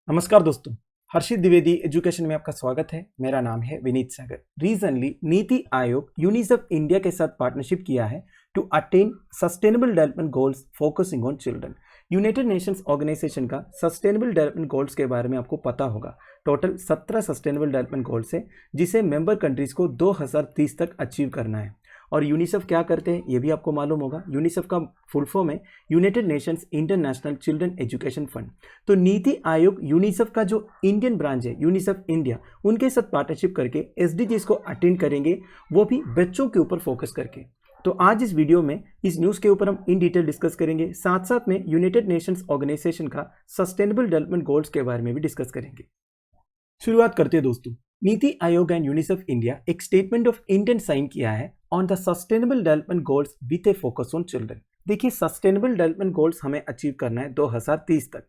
नमस्कार दोस्तों, हर्षित द्विवेदी एजुकेशन में आपका स्वागत है। मेरा नाम है विनीत सागर। Recently NITI Aayog UNICEF India के साथ पार्टनरशिप किया है to attain sustainable development goals focusing on children. United Nations Organization का सस्टेनेबल डेवलपमेंट गोल्स के बारे में आपको पता होगा। टोटल 17 सस्टेनेबल डेवलपमेंट गोल्स है जिसे मेंबर कंट्रीज को 2030 तक अचीव करना है। और यूनिसेफ क्या करते हैं ये भी आपको मालूम होगा। यूनिसेफ का फुल फॉर्म है United Nations international children education fund. तो नीति आयोग यूनिसेफ का जो इंडियन ब्रांच है यूनिसेफ इंडिया, उनके साथ पार्टनरशिप करके एसडीजीज को अटेंड करेंगे, वो भी बच्चों के ऊपर फोकस करके। तो आज इस वीडियो में इस न्यूज़ के ऊपर हम इन डिटेल डिस्कस करेंगे, साथ साथ में यूनाइटेड नेशंस ऑर्गेनाइजेशन का सस्टेनेबल डेवलपमेंट गोल्स के बारे में भी डिस्कस करेंगे। शुरुआत करते हैं दोस्तों। NITI Aayog and UNICEF India एक स्टेटमेंट ऑफ इंटेंट साइन किया है on the sustainable development goals with A focus on children. देखिए, सस्टेनेबल डेवलपमेंट गोल्स हमें अचीव करना है 2030 तक।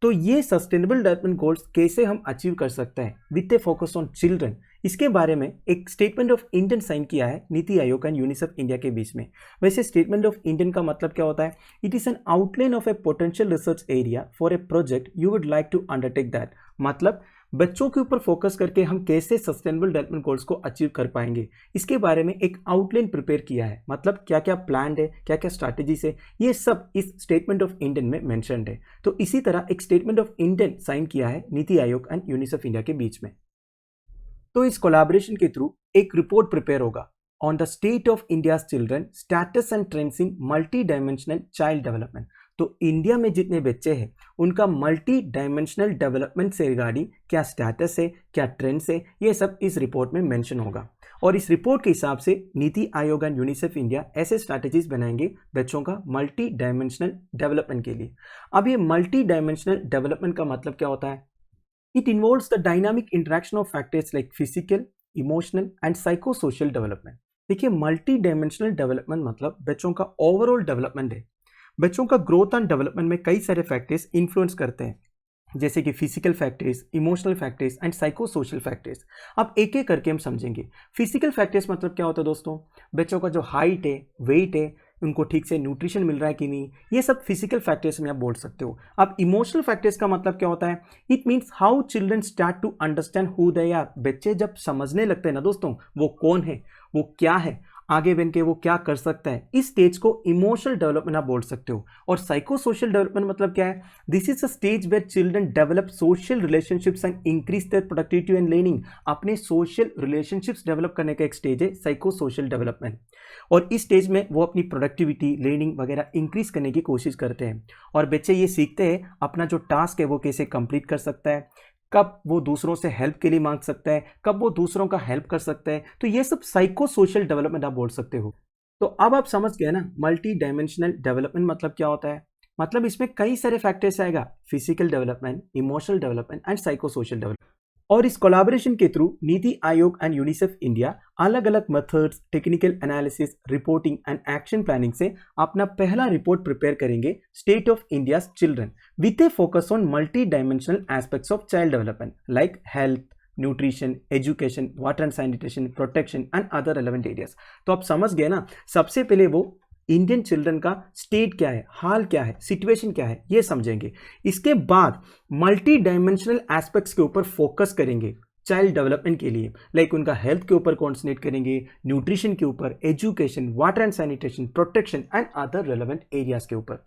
तो ये सस्टेनेबल डेवलपमेंट गोल्स कैसे हम अचीव कर सकते हैं with A focus on children, इसके बारे में एक स्टेटमेंट ऑफ इंटेंट साइन किया है NITI Aayog and UNICEF India के बीच में। वैसे स्टेटमेंट ऑफ इंटेंट का मतलब क्या होता है? It is an outline of a potential research area for a project you would like to undertake that. मतलब बच्चों के ऊपर फोकस करके हम कैसे सस्टेनेबल डेवलपमेंट गोल्स को अचीव कर पाएंगे, इसके बारे में एक आउटलाइन प्रिपेयर किया है। मतलब क्या क्या प्लान है, क्या क्या स्ट्रैटेजीज है, ये सब इस स्टेटमेंट ऑफ इंटेंट में मेंशन्ड है। तो इसी तरह एक स्टेटमेंट ऑफ इंटेंट साइन किया है NITI Aayog and UNICEF India के बीच में। तो इस कोलैबोरेशन के थ्रू एक रिपोर्ट प्रिपेयर होगा on the state of India's children status and trends in multi dimensional child development. तो इंडिया में जितने बच्चे हैं उनका मल्टी डायमेंशनल डेवलपमेंट से रिगार्डिंग क्या स्टेटस है, क्या ट्रेंड्स है, ये सब इस रिपोर्ट में मेंशन होगा। और इस रिपोर्ट के हिसाब से NITI Aayog and UNICEF India ऐसे स्ट्रैटेजीज बनाएंगे बच्चों का मल्टी डायमेंशनल डेवलपमेंट के लिए। अब ये मल्टी डायमेंशनल डेवलपमेंट का मतलब क्या होता है? It involves the dynamic interaction of factors like physical, emotional and psychosocial development। देखिए, मल्टी डायमेंशनल डेवलपमेंट मतलब बच्चों का ओवरऑल डेवलपमेंट है। बच्चों का ग्रोथ एंड डेवलपमेंट में कई सारे फैक्टर्स इन्फ्लुएंस करते हैं, जैसे कि physical factors, emotional factors and psychosocial factors. अब एक एक करके हम समझेंगे। फिजिकल फैक्टर्स मतलब क्या होता है दोस्तों? बच्चों का जो हाइट है, वेट है, उनको ठीक से न्यूट्रिशन मिल रहा है कि नहीं, ये सब फिजिकल फैक्टर्स में आप बोल सकते हो। अब इमोशनल फैक्टर्स का मतलब क्या होता है? It means how children start to understand who they are. बच्चे जब समझने लगते हैं ना दोस्तों, वो कौन है, वो क्या है, आगे बन के वो क्या कर सकता है, इस स्टेज को इमोशनल डेवलपमेंट आप बोल सकते हो। और साइको सोशल डेवलपमेंट मतलब क्या है? This is a stage where children develop social relationships and increase their productivity and learning. अपने सोशल रिलेशनशिप्स डेवलप करने का एक स्टेज है साइको सोशल डेवलपमेंट। और इस स्टेज में वो अपनी प्रोडक्टिविटी, लर्निंग वगैरह इंक्रीज करने की कोशिश करते हैं। और बच्चे ये सीखते हैं अपना जो टास्क है वो कैसे कंप्लीट कर सकता है, कब वो दूसरों से हेल्प के लिए मांग सकता है, कब वो दूसरों का हेल्प कर सकता है। तो ये सब साइको सोशल डेवलपमेंट आप बोल सकते हो। तो अब आप समझ गए ना मल्टी डायमेंशनल डेवलपमेंट मतलब क्या होता है। मतलब इसमें कई सारे फैक्टर्स आएगा, physical development, emotional development and psycho social development. और इस कोलैबोरेशन के through NITI Aayog and UNICEF India अलग अलग methods, technical analysis, reporting and action planning से अपना पहला रिपोर्ट प्रिपेयर करेंगे state of India's children with A focus on multi dimensional aspects of child development like health, nutrition, education, water and sanitation, protection and other relevant areas. तो आप समझ गए ना, सबसे पहले वो इंडियन चिल्ड्रन का स्टेट क्या है, हाल क्या है, सिचुएशन क्या है, ये समझेंगे। इसके बाद मल्टी डायमेंशनल एस्पेक्ट्स के ऊपर फोकस करेंगे चाइल्ड डेवलपमेंट के लिए, लाइक उनका हेल्थ के ऊपर कॉन्सेंट्रेट करेंगे, न्यूट्रिशन के ऊपर, education, water and sanitation, protection and other relevant areas के ऊपर।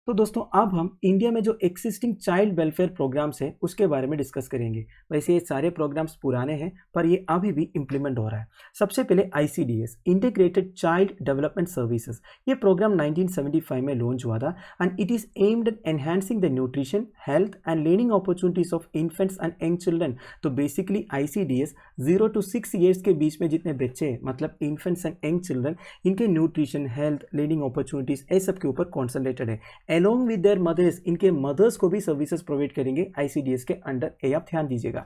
तो दोस्तों अब हम इंडिया में जो एक्सिस्टिंग चाइल्ड वेलफेयर प्रोग्राम्स हैं उसके बारे में डिस्कस करेंगे। वैसे ये सारे प्रोग्राम्स पुराने हैं पर ये अभी भी इम्प्लीमेंट हो रहा है। सबसे पहले ICDS, integrated child development services. ये प्रोग्राम 1975 में लॉन्च हुआ था and it is aimed at enhancing the nutrition, health and learning opportunities of infants and young children. तो बेसिकली ICDS 0 to 6 ईयर्स के बीच में जितने बच्चे हैं, मतलब इन्फेंट्स एंड यंग चिल्ड्रन, इनके न्यूट्रिशन, हेल्थ, लर्निंग अपॉर्चुनिटीज ये सब के ऊपर कॉन्सेंट्रेटेड है। along with their mothers, इनके मदर्स को भी सर्विसेज प्रोवाइड करेंगे ICDS के अंडर, ये आप ध्यान दीजिएगा।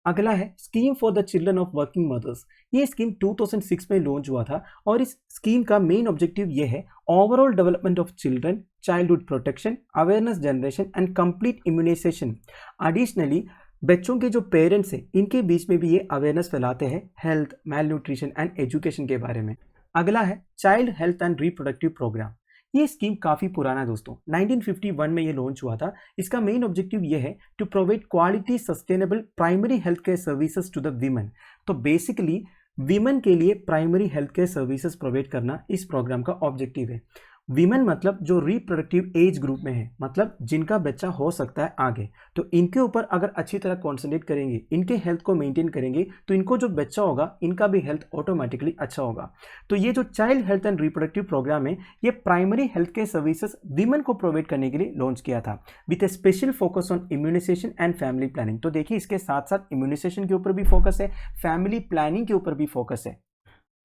अगला है scheme for the children of working mothers. ये स्कीम 2006 में लॉन्च हुआ था और इस स्कीम का मेन ऑब्जेक्टिव ये है overall development of children, childhood protection, awareness generation and complete immunization. Additionally बच्चों के जो पेरेंट्स हैं इनके बीच में भी ये अवेयरनेस फैलाते हैं health, malnutrition and education के बारे में। अगला है child health and reproductive program. ये स्कीम काफ़ी पुराना है दोस्तों, 1951 में ये लॉन्च हुआ था। इसका मेन ऑब्जेक्टिव ये है to provide quality sustainable primary health care services to the women. तो बेसिकली वीमेन के लिए primary health care services provide करना इस प्रोग्राम का ऑब्जेक्टिव है। वीमेन मतलब जो रिप्रोडक्टिव एज ग्रुप में है, मतलब जिनका बच्चा हो सकता है आगे, तो इनके ऊपर अगर अच्छी तरह कॉन्सेंट्रेट करेंगे, इनके हेल्थ को मेंटेन करेंगे, तो इनको जो बच्चा होगा इनका भी हेल्थ ऑटोमेटिकली अच्छा होगा। तो ये जो child health and reproductive program है, ये primary health care services women को प्रोवाइड करने के लिए लॉन्च किया था with a special focus on immunization and family planning. तो देखिए, इसके साथ साथ इम्यूनाइजेशन के ऊपर भी फोकस है, फैमिली प्लानिंग के ऊपर भी फोकस है।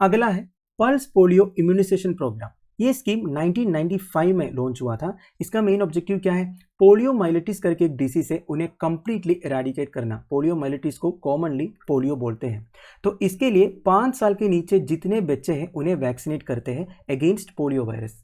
अगला है पल्स पोलियो इम्यूनाइजेशन प्रोग्राम। ये स्कीम 1995 में लॉन्च हुआ था। इसका मेन ऑब्जेक्टिव क्या है? पोलियो माइलिटिस करके एक डिसीज है, उन्हें कंप्लीटली इरेडिकेट करना। पोलियो माइलिटिस को कॉमनली पोलियो बोलते हैं। तो इसके लिए 5 साल के नीचे जितने बच्चे हैं उन्हें वैक्सीनेट करते हैं अगेंस्ट पोलियो वायरस।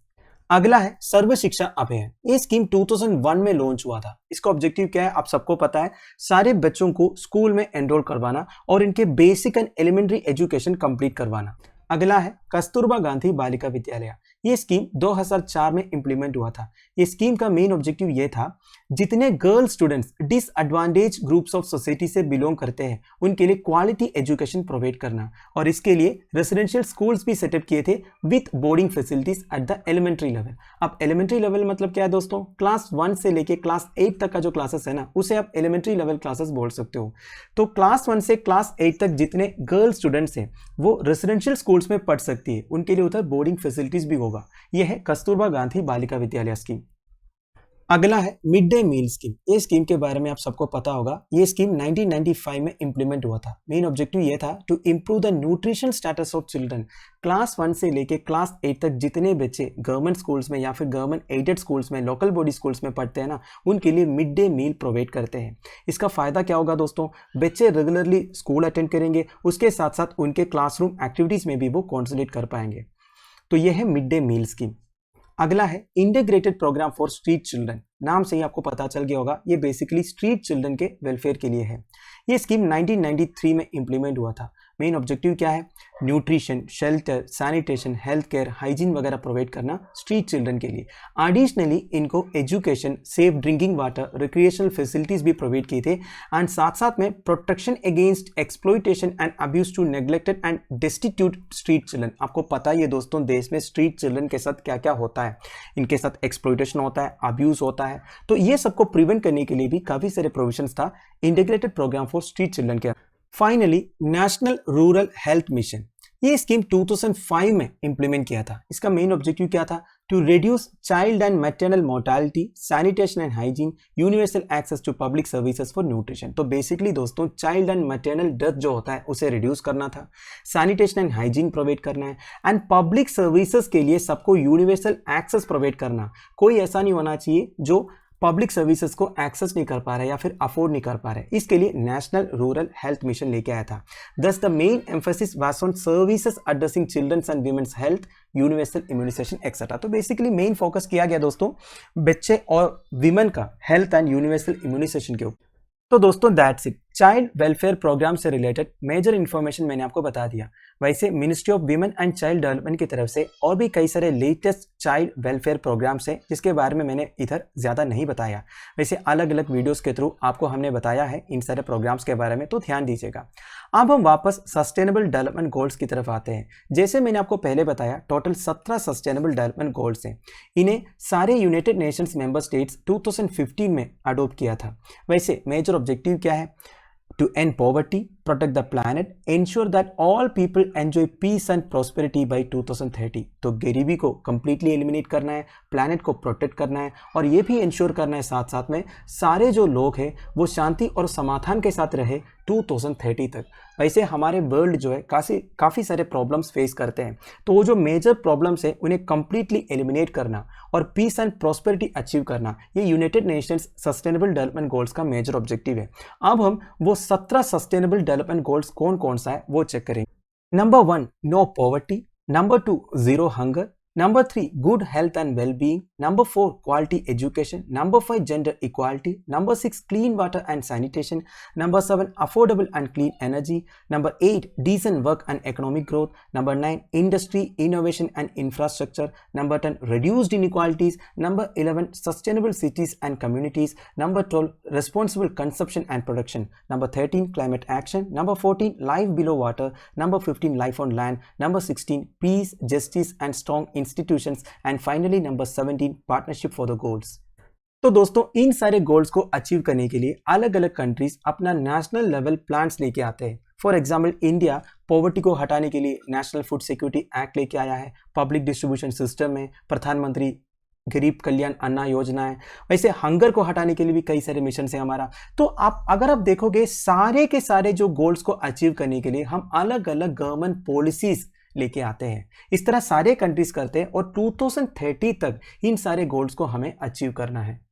अगला है सर्व शिक्षा अभियान। ये स्कीम 2001 में लॉन्च हुआ था। इसका ऑब्जेक्टिव क्या है? आप सबको पता है, सारे बच्चों को स्कूल में एनरोल करवाना और इनके basic and elementary education complete करवाना। अगला है कस्तूरबा गांधी बालिका विद्यालय। ये स्कीम 2004 में इंप्लीमेंट हुआ था। ये स्कीम का मेन ऑब्जेक्टिव ये था, जितने girl students disadvantage groups of society से बिलोंग करते हैं उनके लिए क्वालिटी एजुकेशन प्रोवाइड करना, और इसके लिए रेसिडेंशियल स्कूल्स भी सेटअप किए थे with boarding facilities at the elementary level. अब एलिमेंट्री लेवल मतलब क्या है दोस्तों? क्लास 1 से लेके क्लास 8 तक का जो क्लासेस है ना, उसे आप एलिमेंट्री लेवल क्लासेस बोल सकते हो। तो क्लास 1 से क्लास 8 तक जितने गर्ल स्टूडेंट्स हैं वो रेसिडेंशियल स्कूल्स में पढ़ सकती है, उनके लिए उधर बोर्डिंग फैसिलिटीज भी होगा। यह है कस्तूरबा गांधी बालिका विद्यालय स्कीम। अगला है मिड डे मील स्कीम। ये स्कीम के बारे में आप सबको पता होगा। ये स्कीम 1995 में इंप्लीमेंट हुआ था। मेन ऑब्जेक्टिव ये था to improve the nutrition status of children. Class 1 से लेके क्लास 8 तक जितने बच्चे गवर्नमेंट स्कूल्स में या फिर गवर्नमेंट एडेड स्कूल्स में, लोकल बॉडी स्कूल्स में पढ़ते हैं ना, उनके लिए मिड डे मील प्रोवाइड करते हैं। इसका फायदा क्या होगा दोस्तों? बच्चे रेगुलरली स्कूल अटेंड करेंगे, उसके साथ साथ उनके क्लासरूम एक्टिविटीज में भी वो कॉन्सेंट्रेट कर पाएंगे। तो यह है मिड डे मील स्कीम। अगला है integrated programme for street children. नाम से ही आपको पता चल गया होगा, ये बेसिकली स्ट्रीट चिल्ड्रन के वेलफेयर के लिए है। ये स्कीम 1993 में इंप्लीमेंट हुआ था। मेन ऑब्जेक्टिव क्या है? Nutrition, shelter, sanitation, health care, hygiene वगैरह प्रोवाइड करना स्ट्रीट चिल्ड्रन के लिए। एडिशनली इनको education, safe drinking water, recreational facilities भी प्रोवाइड किए थे, एंड साथ साथ में protection against exploitation and abuse to neglected and destitute street children. आपको पता ही है दोस्तों, देश में स्ट्रीट चिल्ड्रन के साथ क्या क्या होता है। इनके साथ एक्सप्लॉयटेशन होता है, अब्यूज होता है। तो ये सबको प्रिवेंट करने के लिए भी काफी सारे प्रोविजंस था integrated programme for street children के। Finally national rural health mission. ये स्कीम 2005 में इंप्लीमेंट किया था। इसका मेन ऑब्जेक्टिव क्या था? To reduce child and maternal mortality, sanitation and hygiene, universal access to public services for nutrition. तो बेसिकली दोस्तों, चाइल्ड एंड मैटरनल डेथ जो होता है उसे रिड्यूस करना था, सैनिटेशन एंड हाइजीन प्रोवाइड करना है, एंड पब्लिक सर्विसेज के लिए सबको यूनिवर्सल एक्सेस प्रोवाइड करना। कोई ऐसा नहीं होना चाहिए जो पब्लिक सर्विसेज को एक्सेस नहीं कर पा रहा है या फिर अफोर्ड नहीं कर पा रहे। इसके लिए नेशनल रूरल हेल्थ मिशन लेके आया था। Thus the main emphasis was on services addressing children's and women's health, universal immunization etcetera. तो बेसिकली मेन फोकस किया गया दोस्तों बच्चे और विमेन का हेल्थ एंड यूनिवर्सल इम्यूनाइजेशन के ऊपर। तो दोस्तों that's it. Child welfare program से रिलेटेड मेजर इन्फॉर्मेशन मैंने आपको बता दिया। वैसे ministry of women and child development की तरफ से और भी कई सारे लेटेस्ट चाइल्ड वेलफेयर प्रोग्राम्स हैं जिसके बारे में मैंने इधर ज़्यादा नहीं बताया। वैसे अलग अलग वीडियोस के थ्रू आपको हमने बताया है इन सारे प्रोग्राम्स के बारे में, तो ध्यान दीजिएगा। अब हम वापस सस्टेनेबल डेवलपमेंट गोल्स की तरफ आते हैं। जैसे मैंने आपको पहले बताया, टोटल 17 सस्टेनेबल डेवलपमेंट गोल्स हैं। इन्हें सारे यूनाइटेड नेशंस मेंबर स्टेट्स 2015 में अडोप्ट किया था। वैसे मेजर ऑब्जेक्टिव क्या है? To end poverty, protect the planet, ensure that all people enjoy peace and prosperity by 2030। तो गरीबी को completely eliminate करना है, planet को protect करना है, और ये भी ensure करना है साथ साथ में सारे जो लोग हैं वो शांति और समाधान के साथ रहे 2030 तक। वैसे हमारे वर्ल्ड जो है काफ़ी सारे प्रॉब्लम्स फेस करते हैं, तो वो जो मेजर प्रॉब्लम्स है उन्हें कंप्लीटली एलिमिनेट करना और पीस एंड प्रॉस्पेरिटी अचीव करना, ये United Nations sustainable development goals का मेजर ऑब्जेक्टिव है। अब हम वो 17 सस्टेनेबल डेवलपमेंट गोल्स कौन कौन सा है वो चेक करेंगे। Number 1 no poverty, number 2 zero hunger, Number 3, good health and well-being. Number 4, quality education. Number 5, gender equality. Number 6, clean water and sanitation. Number 7, affordable and clean energy. Number 8, decent work and economic growth. Number 9, industry, innovation and infrastructure. Number 10, reduced inequalities. Number 11, sustainable cities and communities. Number 12, responsible consumption and production. Number 13, climate action. Number 14, life below water. Number 15, life on land. Number 16, peace, justice and strong institutions. And finally number 17, partnership for the goals. तो दोस्तों इन सारे goals को achieve करने के लिए अलग अलग countries अपना नेशनल लेवल प्लान्स लेके आते हैं. फॉर एग्जाम्पल इंडिया पॉवर्टी को हटाने के लिए नेशनल फूड सिक्योरिटी एक्ट लेके आया है. पब्लिक डिस्ट्रीब्यूशन सिस्टम में प्रधानमंत्री गरीब कल्याण अन्न योजना है. वैसे हंगर को हटाने के लिए भी कई सारे मिशन है हमारा. तो अगर आप देखोगे सारे के सारे जो गोल्स को अचीव करने के लिए हम अलग अलग गवर्नमेंट पॉलिसीज लेके आते हैं. इस तरह सारे कंट्रीज करते हैं और 2030 तक इन सारे गोल्स को हमें अचीव करना है.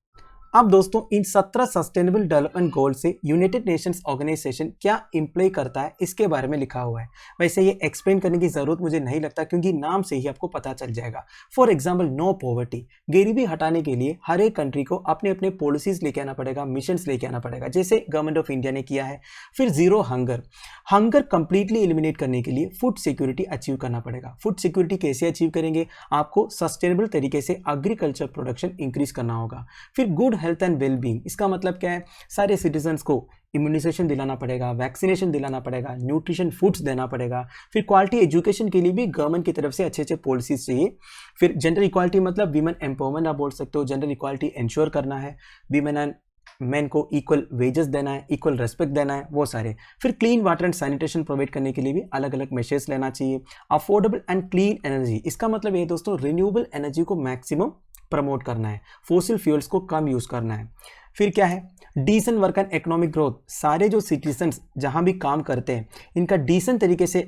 अब दोस्तों इन 17 सस्टेनेबल डेवलपमेंट गोल से यूनाइटेड नेशंस ऑर्गेनाइजेशन क्या इंप्लाई करता है इसके बारे में लिखा हुआ है. वैसे ये एक्सप्लेन करने की जरूरत मुझे नहीं लगता क्योंकि नाम से ही आपको पता चल जाएगा. फॉर एग्जाम्पल नो पॉवर्टी, गरीबी हटाने के लिए हर एक कंट्री को अपने अपने पॉलिसीज लेके आना पड़ेगा, मिशंस लेके आना पड़ेगा जैसे गवर्नमेंट ऑफ इंडिया ने किया है. फिर zero hunger, hunger completely eliminate करने के लिए फूड सिक्योरिटी अचीव करना पड़ेगा. फूड सिक्योरिटी कैसे अचीव करेंगे, आपको सस्टेनेबल तरीके से एग्रीकल्चर प्रोडक्शन इंक्रीज करना होगा. फिर गुड हेल्थ एंड वेलबींग, इसका मतलब क्या है, सारे सिटीजन्स को इम्यूनाइजेशन दिलाना पड़ेगा, वैक्सीनेशन दिलाना पड़ेगा, न्यूट्रिशन फूड्स देना पड़ेगा. फिर क्वालिटी एजुकेशन के लिए भी गवर्नमेंट की तरफ से अच्छे अच्छे पॉलिसीज चाहिए. फिर जेंडर इक्वालिटी मतलब वीमेन एम्पावरमेंट आप बोल सकते हो. जेंडर इक्वालिटी इंश्योर करना है, वीमेन एंड मेन को इक्वल वेजेस देना है, इक्वल रेस्पेक्ट देना है, वो सारे. फिर clean water and sanitation provide करने के लिए भी अलग अलग मेजर्स लेना चाहिए. अफोर्डेबल एंड क्लीन एनर्जी, इसका मतलब ये दोस्तों रिन्यूएबल एनर्जी को मैक्सिमम प्रमोट करना है, फोसिल फ्यूल्स को कम यूज करना है. फिर क्या है, decent work and economic growth, सारे जो सिटीजन्स जहां भी काम करते हैं इनका डिसेंट तरीके से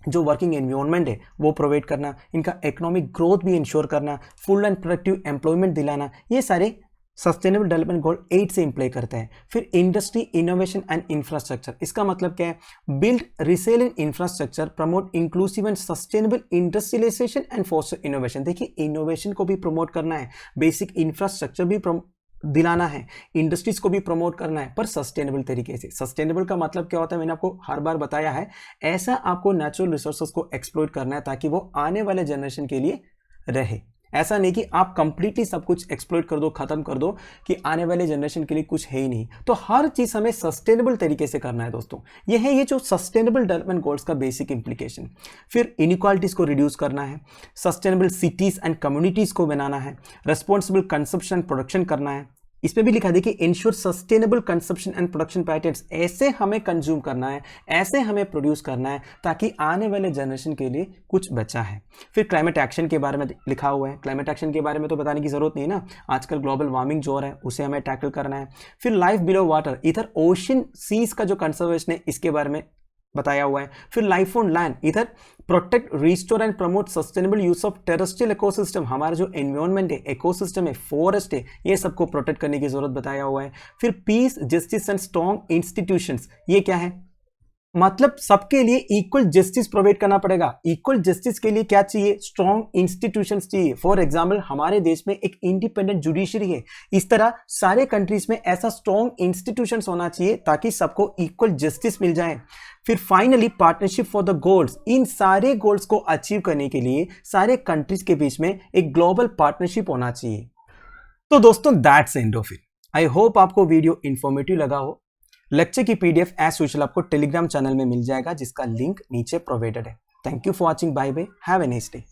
जो वर्किंग एनवायरनमेंट है वो प्रोवाइड करना, इनका इकोनॉमिक ग्रोथ भी इंश्योर करना, फुल एंड प्रोडक्टिव एम्प्लॉयमेंट दिलाना, ये सारे सस्टेनेबल डेवलपमेंट गोल 8 से इंप्लाई करते हैं. फिर इंडस्ट्री, इनोवेशन एंड इंफ्रास्ट्रक्चर, इसका मतलब क्या है, build resilient infrastructure, promote inclusive and sustainable industrialisation and foster innovation. देखिए इनोवेशन को भी प्रमोट करना है, बेसिक इंफ्रास्ट्रक्चर भी दिलाना है, इंडस्ट्रीज को भी प्रमोट करना है पर सस्टेनेबल तरीके से. सस्टेनेबल का मतलब क्या होता है, मैंने आपको हर बार बताया है, ऐसा आपको नेचुरल रिसोर्सेज को एक्सप्लॉइट करना है ताकि वो आने वाले जनरेशन के लिए रहे. ऐसा नहीं कि आप कंप्लीटली सब कुछ एक्सप्लॉइट कर दो, खत्म कर दो कि आने वाले जनरेशन के लिए कुछ है ही नहीं. तो हर चीज हमें सस्टेनेबल तरीके से करना है दोस्तों. ये है ये जो सस्टेनेबल डेवलपमेंट गोल्स का बेसिक इंप्लीकेशन. फिर इनइक्वालिटीज को रिड्यूस करना है, सस्टेनेबल सिटीज एंड कम्युनिटीज को बनाना है, रेस्पॉन्सिबल कंजप्शन एंड प्रोडक्शन करना है. इसमें भी लिखा देखिए ensure sustainable consumption and production patterns, ऐसे हमें कंज्यूम करना है, ऐसे हमें प्रोड्यूस करना है ताकि आने वाले जनरेशन के लिए कुछ बचा है. फिर क्लाइमेट एक्शन के बारे में लिखा हुआ है. क्लाइमेट एक्शन के बारे में तो बताने की जरूरत नहीं ना, आजकल ग्लोबल वार्मिंग जो हो रहा है उसे हमें टैकल करना है. फिर लाइफ बिलो वाटर, इधर ओशन सीज का जो कंजर्वेशन है इसके बारे में बताया हुआ है. फिर लाइफ ऑन लैंड, इधर protect, restore and promote sustainable use of terrestrial ecosystem, हमारा जो एनवायरनमेंट है, इकोसिस्टम है, फॉरेस्ट है, ये सबको प्रोटेक्ट करने की जरूरत बताया हुआ है. फिर peace, justice and strong institutions, ये क्या है, मतलब सबके लिए इक्वल जस्टिस प्रोवाइड करना पड़ेगा. इक्वल जस्टिस के लिए क्या चाहिए, स्ट्रॉन्ग इंस्टीट्यूशंस चाहिए. फॉर एग्जांपल हमारे देश में एक इंडिपेंडेंट जुडिशरी है, इस तरह सारे कंट्रीज में ऐसा स्ट्रॉन्ग इंस्टीट्यूशंस होना चाहिए ताकि सबको इक्वल जस्टिस मिल जाए. फिर finally partnership for the goals, इन सारे गोल्स को अचीव करने के लिए सारे कंट्रीज के बीच में एक ग्लोबल पार्टनरशिप होना चाहिए. तो दोस्तों that's end of it. I hope आपको वीडियो इंफॉर्मेटिव लगा हो. लेक्चर की पीडीएफ एज यूजुअल आपको टेलीग्राम चैनल में मिल जाएगा जिसका लिंक नीचे प्रोवाइडेड है. Thank you for watching. Bye bye, have a nice day.